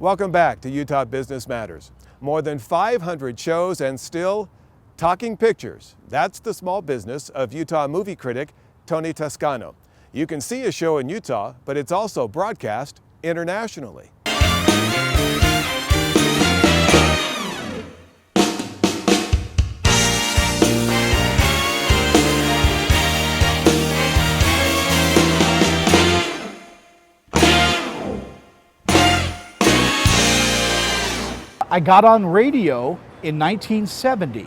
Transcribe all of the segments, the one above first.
Welcome back to Utah Business Matters. More than 500 shows and still talking pictures. That's the small business of Utah movie critic Tony Toscano. You can see a show in Utah, but it's also broadcast internationally. I got on radio in 1970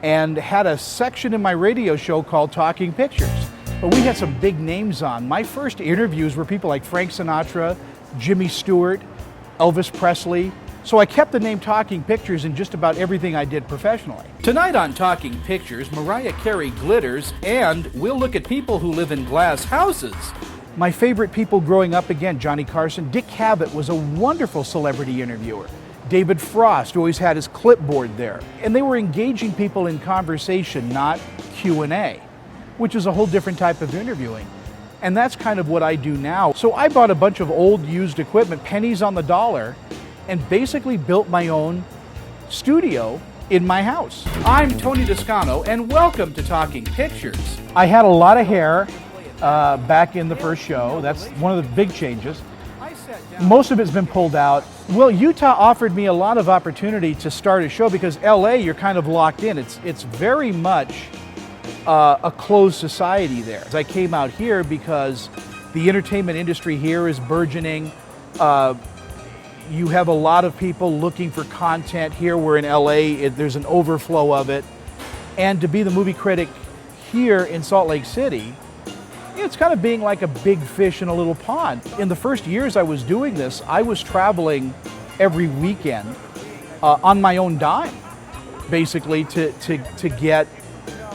and had a section in my radio show called Talking Pictures. But we had some big names on. My first interviews were people like Frank Sinatra, Jimmy Stewart, Elvis Presley. So I kept the name Talking Pictures in just about everything I did professionally. Tonight on Talking Pictures, Mariah Carey glitters, and we'll look at people who live in glass houses. My favorite people growing up, again, Johnny Carson. Dick Cavett was a wonderful celebrity interviewer. David Frost always had his clipboard there. And they were engaging people in conversation, not Q&A, which is a whole different type of interviewing. And that's kind of what I do now. So I bought a bunch of old used equipment, pennies on the dollar, and basically built my own studio in my house. I'm Tony Toscano, and welcome to Talking Pictures. I had a lot of hair back in the first show. That's one of the big changes. Most of it's been pulled out. Well, Utah offered me a lot of opportunity to start a show because LA, you're kind of locked in. It's very much a closed society there. I came out here because the entertainment industry here is burgeoning. You have a lot of people looking for content here. We're in LA, there's an overflow of it. And to be the movie critic here in Salt Lake City, it's kind of being like a big fish in a little pond. In the first years I was doing this, I was traveling every weekend on my own dime, basically to get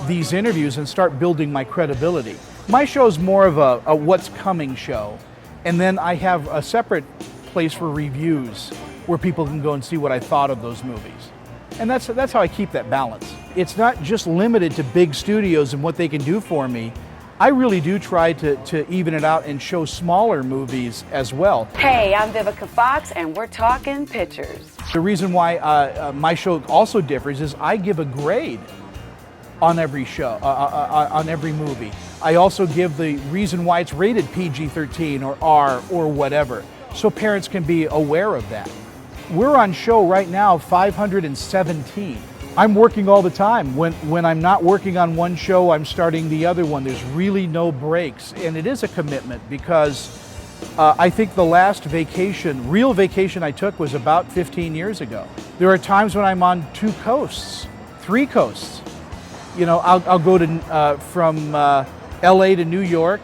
these interviews and start building my credibility. My show is more of a what's coming show, and then I have a separate place for reviews where people can go and see what I thought of those movies. And that's how I keep that balance. It's not just limited to big studios and what they can do for me. I really do try to even it out and show smaller movies as well. Hey, I'm Vivica Fox, and we're talking pictures. The reason why my show also differs is I give a grade on every show, on every movie. I also give the reason why it's rated PG-13 or R or whatever, so parents can be aware of that. We're on show right now 517. I'm working all the time. When I'm not working on one show, I'm starting the other one. There's really no breaks, and it is a commitment because I think the last vacation, real vacation I took was about 15 years ago. There are times when I'm on 2 coasts, 3 coasts. You know, I'll go to from LA to New York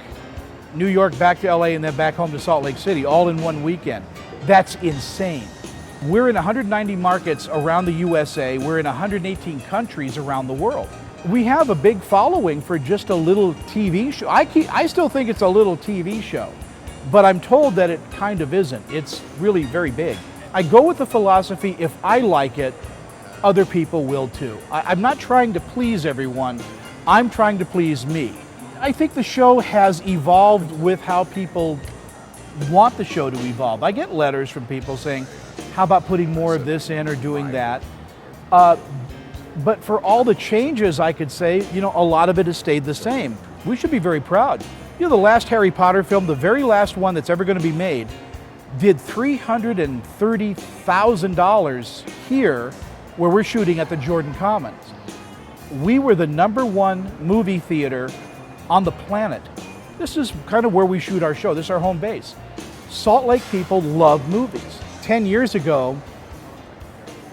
back to LA, and then back home to Salt Lake City, all in one weekend. That's insane. We're in 190 markets around the USA. We're in 118 countries around the world. We have a big following for just a little TV show. I still think it's a little TV show, but I'm told that it kind of isn't. It's really very big. I go with the philosophy, if I like it, other people will too. I'm not trying to please everyone. I'm trying to please me. I think the show has evolved with how people want the show to evolve. I get letters from people saying, how about putting more of this in or doing that? But for all the changes, I could say, you know, a lot of it has stayed the same. We should be very proud. You know, the last Harry Potter film, the very last one that's ever going to be made, did $330,000 here where we're shooting at the Jordan Commons. We were the #1 movie theater on the planet. This is kind of where we shoot our show. This is our home base. Salt Lake people love movies. 10 years ago,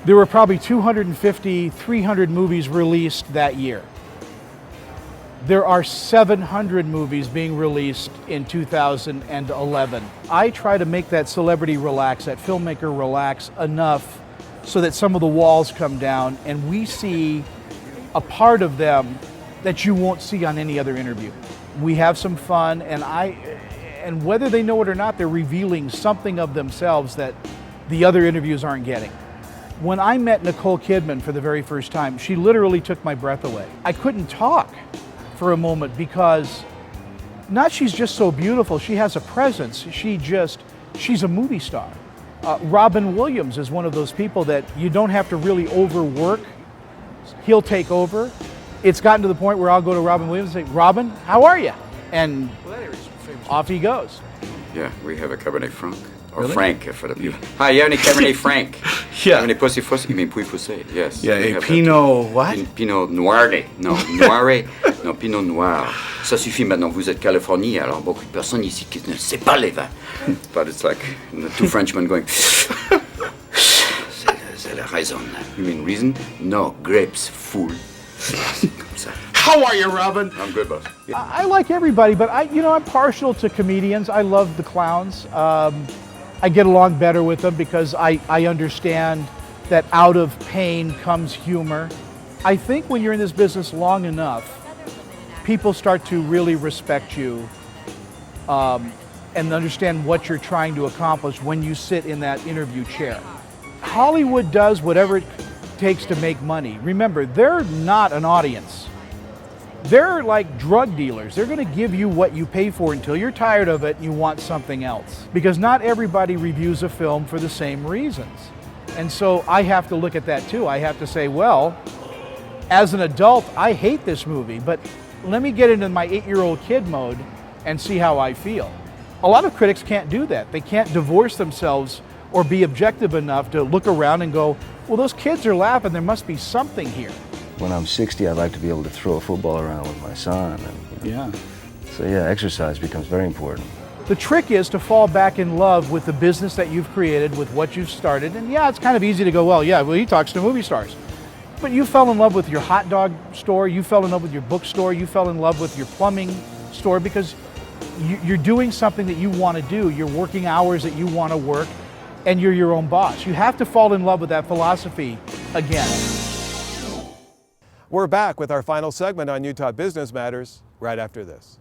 there were probably 250, 300 movies released that year. There are 700 movies being released in 2011. I try to make that celebrity relax, that filmmaker relax enough so that some of the walls come down and we see a part of them that you won't see on any other interview. We have some fun, and whether they know it or not, they're revealing something of themselves that the other interviews aren't getting. When I met Nicole Kidman for the very first time, she literally took my breath away. I couldn't talk for a moment because not she's just so beautiful, she has a presence. She's a movie star. Robin Williams is one of those people that you don't have to really overwork. He'll take over. It's gotten to the point where I'll go to Robin Williams and say, Robin, how are you? And off he goes. Yeah, we have a Cabernet Franc. Or Really? Frank for the people. Hi, you have any Cabernet Franc? Yeah. Cabernet Pussy, you mean Puy Fossé, yes. Yeah, we a have Pinot what? Pinot Noiré. Non, Noiré. Non, Pinot Noir. Ça suffit maintenant, vous êtes Californie, alors beaucoup de personnes ici qui ne savent pas les vins. But it's like the two Frenchmen going... C'est la raison. You mean reason? No, grapes, fool. Comme ça. How are you, Robin? I'm good, boss. I like everybody, but I'm partial to comedians. I love the clowns. I get along better with them because I understand that out of pain comes humor. I think when you're in this business long enough, people start to really respect you and understand what you're trying to accomplish when you sit in that interview chair. Hollywood does whatever it takes to make money. Remember, they're not an audience. They're like drug dealers. They're going to give you what you pay for until you're tired of it and you want something else. Because not everybody reviews a film for the same reasons. And so I have to look at that too. I have to say, well, as an adult, I hate this movie, but let me get into my 8-year-old kid mode and see how I feel. A lot of critics can't do that. They can't divorce themselves or be objective enough to look around and go, well, those kids are laughing, there must be something here. When I'm 60, I'd like to be able to throw a football around with my son. And, Yeah. So yeah, exercise becomes very important. The trick is to fall back in love with the business that you've created, with what you've started. And yeah, it's kind of easy to go, well, he talks to movie stars. But you fell in love with your hot dog store, you fell in love with your bookstore, you fell in love with your plumbing store because you're doing something that you want to do. You're working hours that you want to work, and you're your own boss. You have to fall in love with that philosophy again. We're back with our final segment on Utah Business Matters right after this.